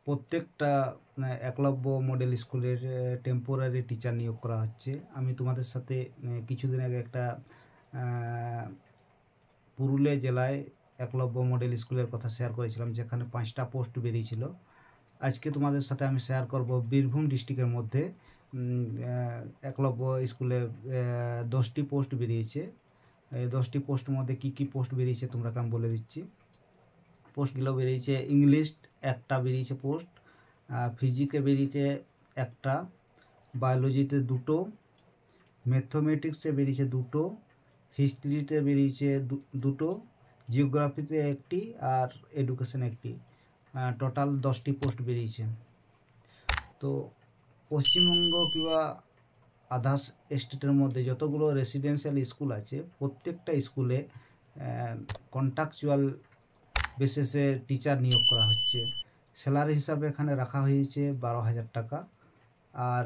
প্রত্যেকটা একলব্য মডেল স্কুলের temporary teacher নিয়োগ করা হচ্ছে। আমি তোমাদের সাথে কিছুদিন আগে একটা পুরুলিয়া জেলায় একলব্য মডেল স্কুলের কথা শেয়ার করেছিলাম, যেখানে 5টা পোস্ট বেরিয়েছিল। আজকে তোমাদের সাথে আমি শেয়ার করব বীরভূম ডিস্ট্রিক্টের মধ্যে একলব্য স্কুলে 10টি পোস্ট বেরিয়েছে। এই 10টি পোস্টের মধ্যে কী কী পোস্ট বেরিয়েছে তোমরাকে আমি বলে দিচ্ছি। পোস্টগুলো বেরিয়েছে, ইংলিশ একটা বেরিয়েছে পোস্ট, ফিজিকে বেরিয়েছে একটা, বায়োলজিতে দুটো, ম্যাথমেটিক্সে বেরিয়েছে দুটো, হিস্ট্রিতে বেরিয়েছে দুটো, জিওগ্রাফিতে একটি, আর এডুকেশন একটি। টোটাল 10টি পোস্ট বেরিয়েছে। তো পশ্চিমবঙ্গ কিংবা আদার্স স্টেটের মধ্যে যতগুলো রেসিডেন্সিয়াল স্কুল আছে, প্রত্যেকটা স্কুলে কন্ট্রাকচুয়াল বেসিসে টিচার নিয়োগ করা হচ্ছে। স্যালারি হিসাবে এখানে রাখা হয়েছে 12,000 টাকা। আর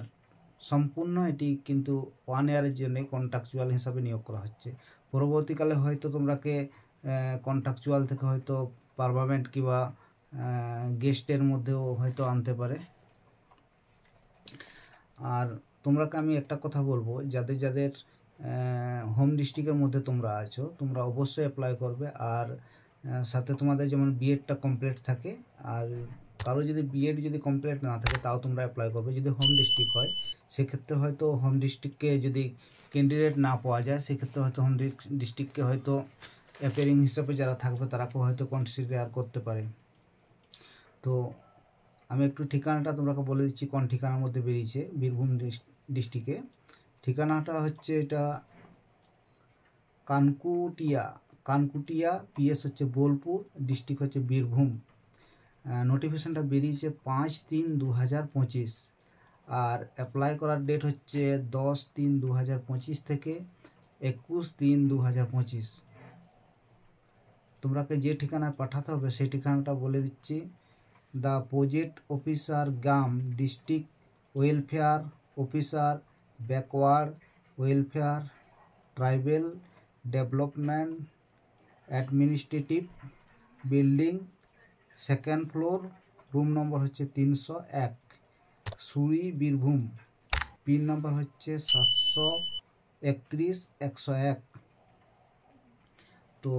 সম্পূর্ণ এটি কিন্তু 1 ইয়ারের জন্য কন্ট্রাকচুয়াল হিসাবে নিয়োগ করা হচ্ছে। পরবর্তীকালে হয়তো তোমরাকে কন্ট্রাকচুয়াল থেকে হয়তো পার্মানেন্ট কিংবা গেস্টের মধ্যেও হয়তো আনতে পারে। আর তোমরাকে আমি একটা কথা বলবো, যাদের যাদের হোম ডিস্ট্রিক্টের মধ্যে তোমরা আছো, তোমরা অবশ্যই অ্যাপ্লাই করবে। আর সাথে তোমাদের যেমন বিএডটা কমপ্লিট থাকে, আর কারো যদি বিএড যদি কমপ্লিট না থাকে তাও তোমরা অ্যাপ্লাই করবে। যদি হোম ডিস্ট্রিক্ট হয় সেক্ষেত্রে হয়তো হোম ডিস্ট্রিক্টকে যদি ক্যান্ডিডেট না পাওয়া যায়, সেক্ষেত্রে হয়তো হোম ডিস্ট্রিক্টকে হয়তো অ্যাপিয়ারিং হিসাবে যারা থাকবে তারাকেও হয়তো কনসিডার করতে পারে। তো আমি একটু ঠিকানাটা তোমরাকে বলে দিচ্ছি কোন ঠিকানার মধ্যে বেরিয়েছে বীরভূম ডিস্ট্রিক্টে। ঠিকানাটা হচ্ছে এটা কানকুটিয়া, পিএস হচ্ছে বোলপুর, ডিস্ট্রিক্ট হচ্ছে বীরভূম। নোটিফিকেশানটা বেরিয়েছে 5/3/2025। আর অ্যাপ্লাই করার ডেট হচ্ছে 10/3/2025 থেকে 21/3/2025। তোমরাকে যে ঠিকানায় পাঠাতে হবে সেই ঠিকানাটা বলে দিচ্ছি। The project officer gram district welfare officer, backward welfare, tribal development administrative building, 2nd floor, room number হচ্ছে 301, সুরি, বীরভূম। পিন নম্বর হচ্ছে 731-101। তো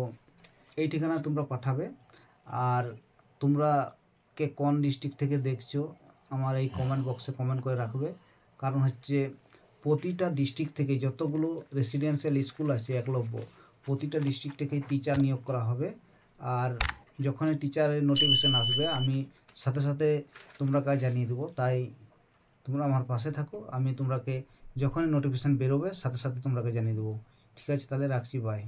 এই ঠিকানা তোমরা পাঠাবে। আর তোমরা কে কোন ডিস্ট্রিক্ট থেকে দেখছো আমার এই কমেন্ট বক্সে কমেন্ট করে রাখবে। কারণ হচ্ছে প্রতিটা ডিস্ট্রিক্ট থেকে যতগুলো রেসিডেন্সিয়াল স্কুল আছে একলব্য, প্রতিটা ডিস্ট্রিক্ট থেকে টিচার নিয়োগ করা হবে। আর যখনই টিচারের নোটিফিকেশান আসবে আমি সাথে সাথে তোমরাকে জানিয়ে দেবো। তাই তোমরা আমার পাশে থাকো, আমি তোমরাকে যখনই নোটিফিকেশান বেরোবে সাথে সাথে তোমরাকে জানিয়ে দেবো। ঠিক আছে, তাহলে রাখছি, বাই।